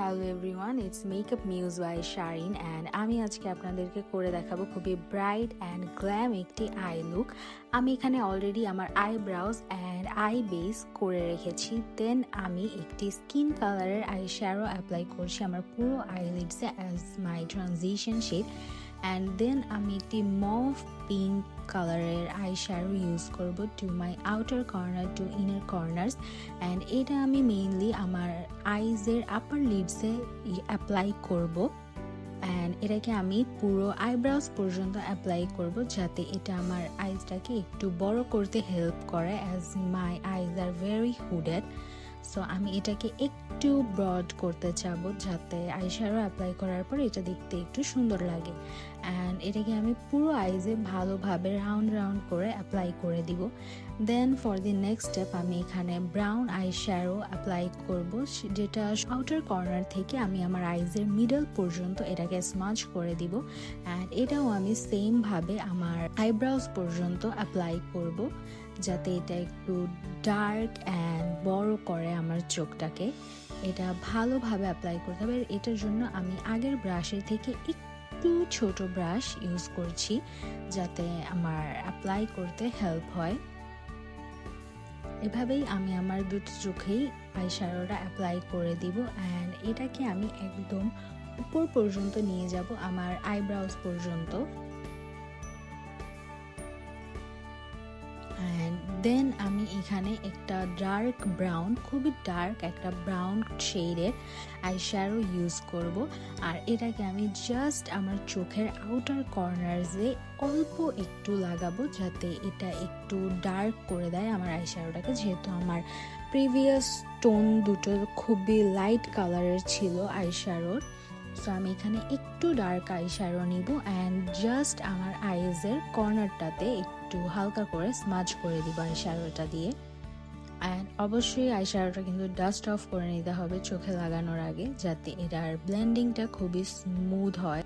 Hello everyone, it's makeup muse by Sharin and আমি আজকে আপনাদেরকে করে দেখাবো খুবই ব্রাইট অ্যান্ড গ্ল্যাম একটি আই লুক। আমি এখানে অলরেডি আমার আইব্রাউজ অ্যান্ড আই বেস করে রেখেছি। দেন আমি একটি স্কিন কালারের আই শ্যাডো অ্যাপ্লাই করছি আমার পুরো আইলিডসে as my transition shade. And then আমি একটি মভ পিঙ্ক কালারের আই শ্যাডো ইউজ করব to my outer corner to inner corners. And এটা আমি মেইনলি আমার আইজের আপার লিডসে অ্যাপ্লাই করব। অ্যান্ড এটাকে আমি পুরো আইব্রাউজ পর্যন্ত অ্যাপ্লাই করব যাতে এটা আমার আইজটাকে একটু বড় করতে হেল্প করে as my eyes are very hooded. So আমি এটাকে একটু ব্রড করতে চাবো যাতে আই শ্যাডো অ্যাপ্লাই করার পর এটা দেখতে একটু সুন্দর লাগে। অ্যান্ড এটাকে আমি পুরো আইজে ভালোভাবে রাউন্ড রাউন্ড করে অ্যাপ্লাই করে দিব। দেন ফর দি নেক্সট স্টেপ আমি এখানে ব্রাউন আই শ্যাডো অ্যাপ্লাই করব, যেটা আউটার কর্নার থেকে আমি আমার আইজের মিডল পর্যন্ত এটাকে স্মাচ করে দিব। অ্যান্ড এটাও আমি সেমভাবে আমার আইব্রাউজ পর্যন্ত অ্যাপ্লাই করব যাতে এটা একটু ডার্ক অ্যান্ড বড় করে আমার চোখটাকে। এটা ভালোভাবে অ্যাপ্লাই করতে হবে। এটার জন্য আমি আগের ব্রাশের থেকে একটু ছোট ব্রাশ ইউজ করছি যাতে আমার অ্যাপ্লাই করতে হেল্প হয়। এভাবেই আমি আমার দুটো চোখেই আই শ্যাডোটা অ্যাপ্লাই করে দিব। অ্যান্ড এটাকে আমি একদম উপর পর্যন্ত নিয়ে যাব আমার আইব্রাউজ পর্যন্ত। অ্যান্ড দেন আমি এখানে একটা ডার্ক ব্রাউন, খুবই ডার্ক একটা ব্রাউন শেডের আই শ্যাডো ইউজ করব। আর এটাকে আমি জাস্ট আমার চোখের আউটার কর্নার্সে অল্প একটু লাগাবো যাতে এটা একটু ডার্ক করে দেয় আমার আই শ্যাডোটাকে, যেহেতু আমার প্রিভিয়াস টোন দুটো খুবই লাইট কালারের ছিল আই শ্যাডোর। সো আমি এখানে একটু ডার্ক আই শ্যাডো নিব অ্যান্ড জাস্ট আমার আইজের কর্নারটাতে একটু হালকা করে স্মাচ করে দিব আই শ্যাডোটা দিয়ে। অ্যান্ড অবশ্যই আই শ্যাডোটা কিন্তু ডাস্ট অফ করে নিতে হবে চোখে লাগানোর আগে যাতে এটার ব্লেন্ডিংটা খুবই স্মুথ হয়।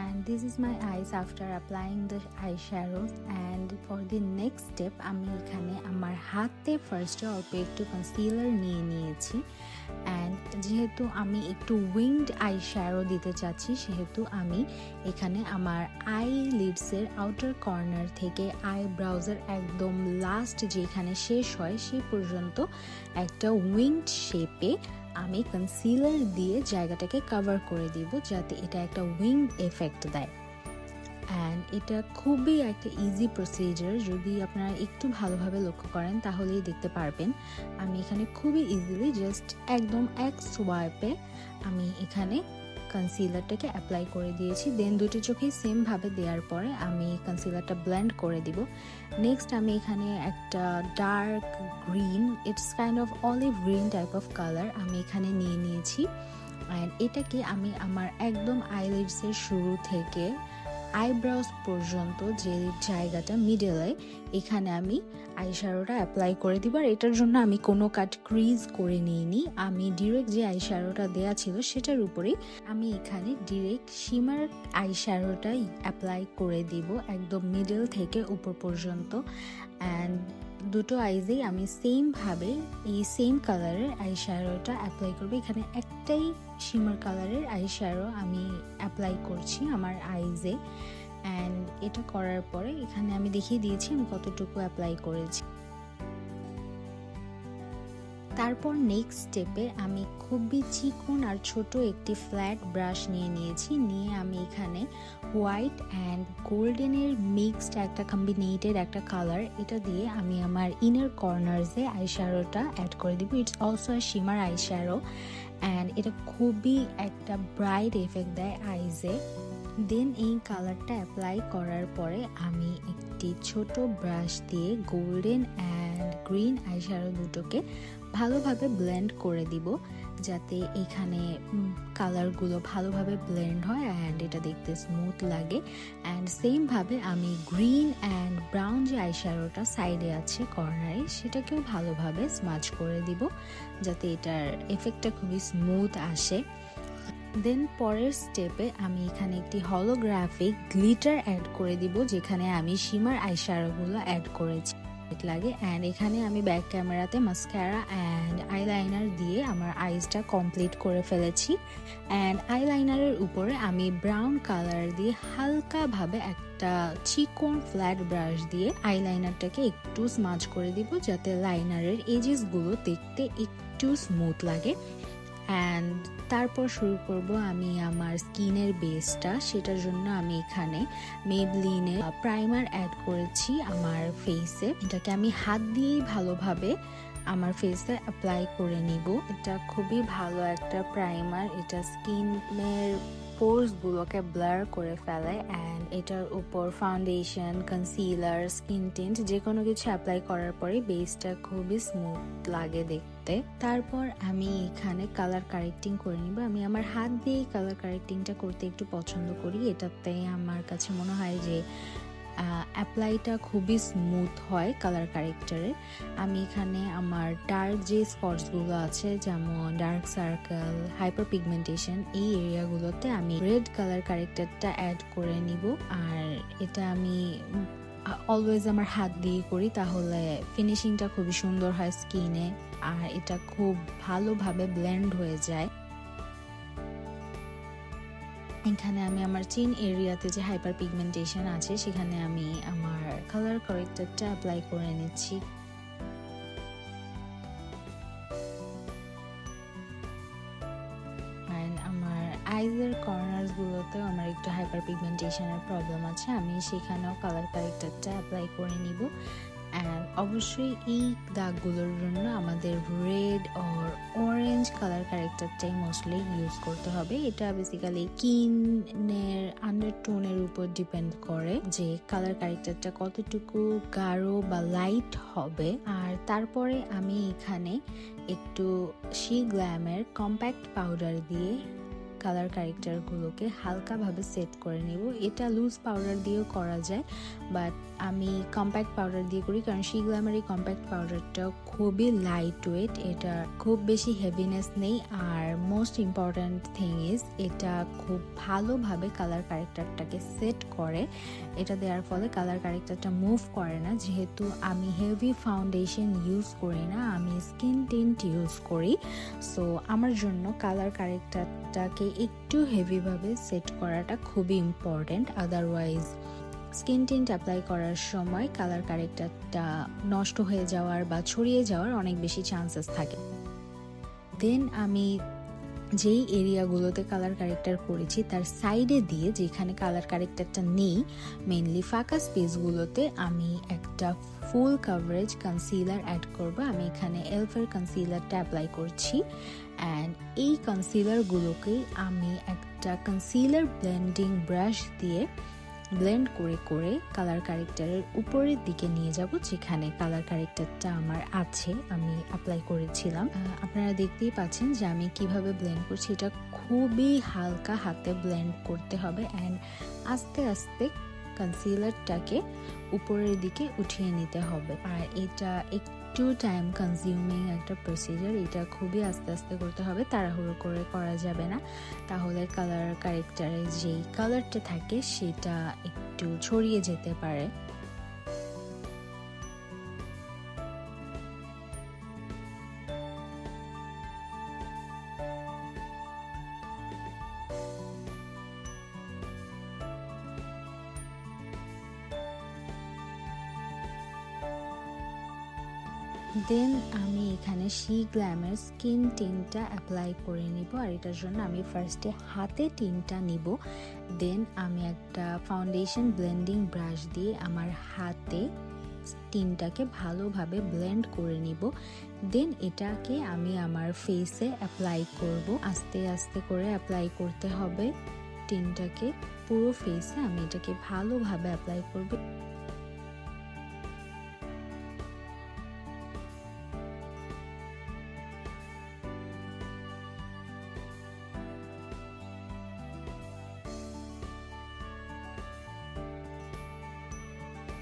And this is my eyes after applying the eyeshadows. And for the next step আমি এখানে আমার হাতে ফার্স্টে অল্প একটু কনসিলার নিয়ে নিয়েছি। অ্যান্ড যেহেতু আমি একটু উইংড আই শ্যাডো দিতে চাচ্ছি সেহেতু আমি এখানে আমার আই লিডসের আউটার কর্নার থেকে আইব্রাউজের একদম লাস্ট যেখানে শেষ হয় সেই পর্যন্ত একটা উইংড শেপে আমি কনসিলার দিয়ে জায়গাটাকে কভার করে দিব যাতে এটা একটা উইং এফেক্ট দেয়। অ্যান্ড এটা খুবই একটা ইজি প্রসিজার, যদি আপনারা একটু ভালোভাবে লক্ষ্য করেন তাহলেই দেখতে পারবেন। আমি এখানে খুবই ইজিলি জাস্ট একদম এক সোয়াইপে আমি এখানে কনসিলারটাকে অ্যাপ্লাই করে দিয়েছি। দেন দুটো চোখেই সেমভাবে দেওয়ার পরে আমি কনসিলারটা ব্লেন্ড করে দিব। নেক্সট আমি এখানে একটা dark green, it's kind of olive green type of colour আমি এখানে নিয়ে নিয়েছি। অ্যান্ড এটাকে আমি আমার একদম আইলিডসের শুরু থেকে আইব্রাউজ পর্যন্ত যে জায়গাটা মিডলে এখানে আমি আই শ্যাডোটা অ্যাপ্লাই করে দিব। আর এটার জন্য আমি কোনো কাট ক্রিজ করে নিইনি, আমি ডিরেক্ট যে আই শ্যাডোটা দেওয়া ছিল সেটার উপরেই আমি এখানে ডিরেক্ট শিমার আই শ্যাডোটাই অ্যাপ্লাই করে দিব একদম মিডল থেকে উপর পর্যন্ত। অ্যান্ড দুটো আইজেই আমি সেমভাবে এই সেম কালারের আই শ্যাডোটা অ্যাপ্লাই করবো। এখানে একটাই শিমার কালারের আই শ্যাডো আমি অ্যাপ্লাই করছি আমার আইজে। অ্যান্ড এটা করার পরে এখানে আমি দেখিয়ে দিয়েছি আমি কতটুকু অ্যাপ্লাই করেছি। তারপর নেক্সট স্টেপে আমি খুবই চিকন আর ছোট একটি ফ্ল্যাট ব্রাশ নিয়েছি। নিয়ে আমি এখানে হোয়াইট অ্যান্ড গোল্ডেনের মিক্সড একটা কম্বিনেটেড একটা কালার, এটা দিয়ে আমি আমার ইনার কর্নার্সে আই শ্যাডোটা অ্যাড করে দিব। It's also a shimmer eye shadow and এটা খুবই একটা ব্রাইট এফেক্ট দেয় আইজে। দেন এই কালারটা অ্যাপ্লাই করার পরে আমি একটি ছোট ব্রাশ দিয়ে golden and green eye shadow দুটোকে ভালোভাবে ব্লেন্ড করে দিব যাতে এখানে কালারগুলো ভালোভাবে ব্লেন্ড হয় অ্যান্ড এটা দেখতে স্মুথ লাগে। অ্যান্ড সেমভাবে আমি গ্রিন অ্যান্ড ব্রাউন যে আই শ্যাডোটা সাইডে আছে কর্নারে সেটাকেও ভালোভাবে স্মাচ করে দিব যাতে এটার এফেক্টটা খুবই স্মুথ আসে। দেন পরের স্টেপে আমি এখানে একটি হলোগ্রাফিক গ্লিটার অ্যাড করে দিব যেখানে আমি শিমার আই শ্যাডোগুলো অ্যাড করেছি। লাগে। অ্যান্ড এখানে আমি ব্যাক ক্যামেরাতে মাস্কারা অ্যান্ড আইলাইনার দিয়ে আমার আইসটা কমপ্লিট করে ফেলেছি। অ্যান্ড আইলাইনারের উপরে আমি ব্রাউন কালার দিয়ে হালকাভাবে একটা চিকন ফ্ল্যাট ব্রাশ দিয়ে আইলাইনারটাকে একটু স্মাচ করে দিব, যাতে লাইনারের এজেসগুলো দেখতে একটু স্মুথ লাগে। অ্যান্ড তারপর শুরু করব আমি আমার স্কিনের বেসটা। সেটার জন্য আমি এখানে মেবলিনের প্রাইমার অ্যাড করেছি আমার ফেসে। এটাকে আমি হাত দিয়েই ভালোভাবে আমার ফেসে অ্যাপ্লাই করে নিব। এটা খুবই ভালো একটা প্রাইমার, এটা স্কিনের পোরসগুলোকে ব্লার করে ফেলে। অ্যান্ড এটার উপর ফাউন্ডেশন, কনসিলার, স্কিন টিন্ট যে কোনো কিছু অ্যাপ্লাই করার পরে বেসটা খুবই স্মুথ লাগে দেখতে। তারপর আমি এখানে কালার কারেক্টিং করে নিব। আমি আমার হাত দিয়েই কালার কারেক্টিংটা করতে একটু পছন্দ করি। এটাতে আমার কাছে মনে হয় যে অ্যাপ্লাইটা খুবই স্মুথ হয় কালার কারেক্টারের। আমি এখানে আমার ডার্ক যে স্পটসগুলো আছে, যেমন ডার্ক সার্কেল, হাইপার পিগমেন্টেশন, এই এরিয়াগুলোতে আমি রেড কালার কারেক্টারটা অ্যাড করে নিব। আর এটা আমি অলওয়েজ আমার হাত দিয়ে করি, তাহলে ফিনিশিংটা খুবই সুন্দর হয় স্কিনে, আর এটা খুব ভালোভাবে ব্লেন্ড হয়ে যায়। এখানে আমি আমার চিন এরিয়াতে যে হাইপার পিগমেন্টেশন আছে সেখানে আমি আমার কালার কারেক্টারটা অ্যাপ্লাই করে নিচ্ছি। আমার আইজের কর্নার্স গুলোতেও আমার একটু হাইপার পিগমেন্টেশনের প্রবলেম আছে, আমি সেখানেও কালার কারেক্টারটা অ্যাপ্লাই করে নিব। অ্যান্ড অবশ্যই এই দাগগুলোর জন্য আমাদের রেড অর অরেঞ্জ কালার কারেক্টারটাই মোস্টলি ইউজ করতে হবে। এটা বেসিক্যালি স্কিনের আন্ডারটোনের উপর ডিপেন্ড করে যে কালার কারেক্টারটা কতটুকু গাঢ় বা লাইট হবে। আর তারপরে আমি এখানে একটু শি গ্ল্যামের কম্প্যাক্ট পাউডার দিয়ে কালার কারেক্টারগুলোকে হালকাভাবে সেট করে নেব। এটা লুজ পাউডার দিয়েও করা যায়, বাট আমি কম্প্যাক্ট পাউডার দিয়ে করি, কারণ শি গ্ল্যামের এই কম্প্যাক্ট পাউডারটা খুবই লাইট ওয়েট, এটা খুব বেশি হেভিনেস নেই। আর মোস্ট ইম্পর্ট্যান্ট থিং ইজ এটা খুব ভালোভাবে কালার কারেক্টারটাকে সেট করে। এটা দেওয়ার ফলে কালার কারেক্টারটা মুভ করে না। যেহেতু আমি হেভি ফাউন্ডেশন ইউজ করি না, আমি স্কিন টিন্ট ইউজ করি, সো আমার জন্য কালার কারেক্টারটাকে একটু হেভিভাবে সেট করাটা খুবই important. Otherwise skin tint apply করার সময় কালার কারেক্টারটা নষ্ট হয়ে যাওয়ার বা ছড়িয়ে যাওয়ার অনেক বেশি চান্সেস থাকে। দেন আমি যেই এরিয়াগুলোতে কালার কারেক্টার করেছি তার সাইডে দিয়ে, যেখানে কালার কারেক্টারটা নেই, মেইনলি ফাঁকা স্পেসগুলোতে আমি একটা ফুল কাভারেজ কনসিলার অ্যাড করব। আমি এখানে এলফের কনসিলারটা অ্যাপ্লাই করছি। অ্যান্ড এই কনসিলারগুলোকেই আমি একটা কনসিলার ব্লেন্ডিং ব্রাশ দিয়ে ব্লেন্ড করে করে কালার কারেক্টারের উপরের দিকে নিয়ে যাব, যেখানে কালার কারেক্টারটা আমার আছে, আমি অ্যাপ্লাই করেছিলাম। আপনারা দেখতেই পাচ্ছেন যে আমি কিভাবে ব্লেন্ড করছি। এটা খুবই হালকা হাতে ব্লেন্ড করতে হবে অ্যান্ড আস্তে আস্তে কনসিলারটাকে উপরের দিকে উঠিয়ে নিতে হবে। আর এটা একটু টাইম কনজিউমিং একটা প্রসিজার, এটা খুবই আস্তে আস্তে করতে হবে, তাড়াহুড়ো করে করা যাবে না, তাহলে কালার কারেক্টারের যেই কালারটা থাকে সেটা একটু ছড়িয়ে যেতে পারে। দেন আমি এখানে শি গ্ল্যামের স্কিন টিনটা অ্যাপ্লাই করে নিব। আর এটার জন্য আমি ফার্স্টে হাতে টিনটা নিব, দেন আমি একটা ফাউন্ডেশন ব্লেন্ডিং ব্রাশ দিয়ে আমার হাতে টিনটাকে ভালোভাবে ব্লেন্ড করে নিব। দেন এটাকে আমি আমার ফেসে অ্যাপ্লাই করব। আস্তে আস্তে করে অ্যাপ্লাই করতে হবে টিনটাকে পুরো ফেসে, আমি এটাকে ভালোভাবে অ্যাপ্লাই করব।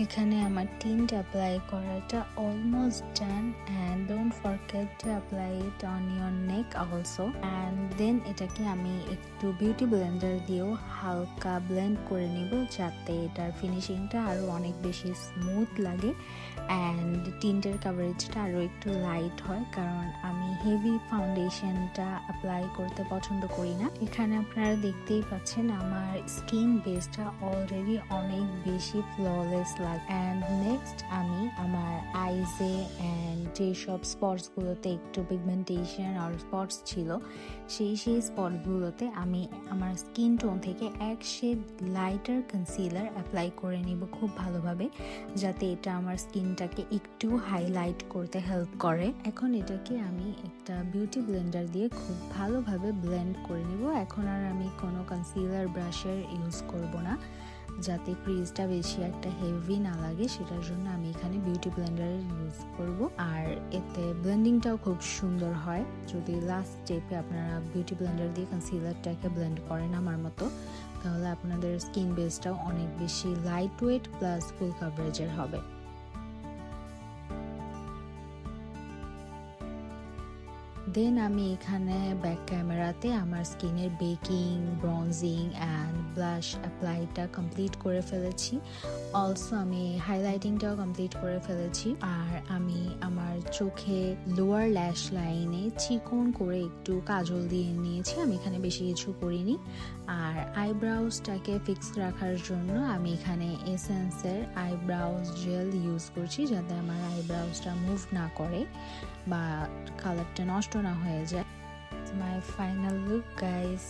এখানে আমার টিন্ট অ্যাপ্লাই করাটা almost done and don't forget to apply it on your neck also. And then এটাকে আমি একটু বিউটি ব্লেন্ডার দিয়েও হালকা ব্লেন্ড করে নিব যাতে এটার ফিনিশিংটা আরও অনেক বেশি স্মুথ লাগে অ্যান্ড টিন্টের কাভারেজটা আরও একটু লাইট হয়, কারণ আমি হেভি ফাউন্ডেশনটা অ্যাপ্লাই করতে পছন্দ করি না। এখানে আপনারা দেখতেই পাচ্ছেন আমার স্কিন বেসটা অলরেডি অনেক বেশি ফ্ললেস লাগে। অ্যান্ড নেক্সট আমি আমার আইজে অ্যান্ড যেসব স্পটসগুলোতে একটু পিগমেন্টেশন আর স্পটস ছিল সেই স্পটগুলোতে আমি আমার স্কিন টোন থেকে এক শেড লাইটার কনসিলার অ্যাপ্লাই করে নিব খুব ভালোভাবে, যাতে এটা আমার স্কিনটাকে একটু হাইলাইট করতে হেল্প করে। এখন এটাকে আমি একটা বিউটি ব্লেন্ডার দিয়ে খুব ভালোভাবে ব্লেন্ড করে নিব। এখন আর আমি কোনো কনসিলার ব্রাশের ইউজ করব না, যাতে ক্রিজটা বেশি একটা হেভি না লাগে, সেটার জন্য আমি এখানে বিউটি ব্লেন্ডারের ইউজ করব। আর এতে ব্লেন্ডিংটাও খুব সুন্দর হয় যদি লাস্ট স্টেপে আপনারা বিউটি ব্লেন্ডার দিয়ে কনসিলারটাকে ব্লেন্ড করেন আমার মতো, তাহলে আপনাদের স্কিন বেসটাও অনেক বেশি লাইট ওয়েট প্লাস ফুল কাভারেজের হবে। দেন আমি এখানে ব্যাক ক্যামেরাতে আমার স্কিনের বেকিং, ব্রঞ্জিং অ্যান্ড ব্লাশ অ্যাপ্লাইটা কমপ্লিট করে ফেলেছি। অলসো আমি হাইলাইটিংটাও কমপ্লিট করে ফেলেছি। আর আমি আমার চোখে লোয়ার ল্যাশ লাইনে চিকন করে একটু কাজল দিয়ে নিয়েছি, আমি এখানে বেশি কিছু করিনি। আর আইব্রাউজটাকে ফিক্স রাখার জন্য আমি এখানে এসেন্সের আইব্রাউজ জেল ইউজ করছি, যাতে আমার আইব্রাউজটা মুভ না করে বা কালারটা নষ্ট না হয়ে যায়। My final look guys.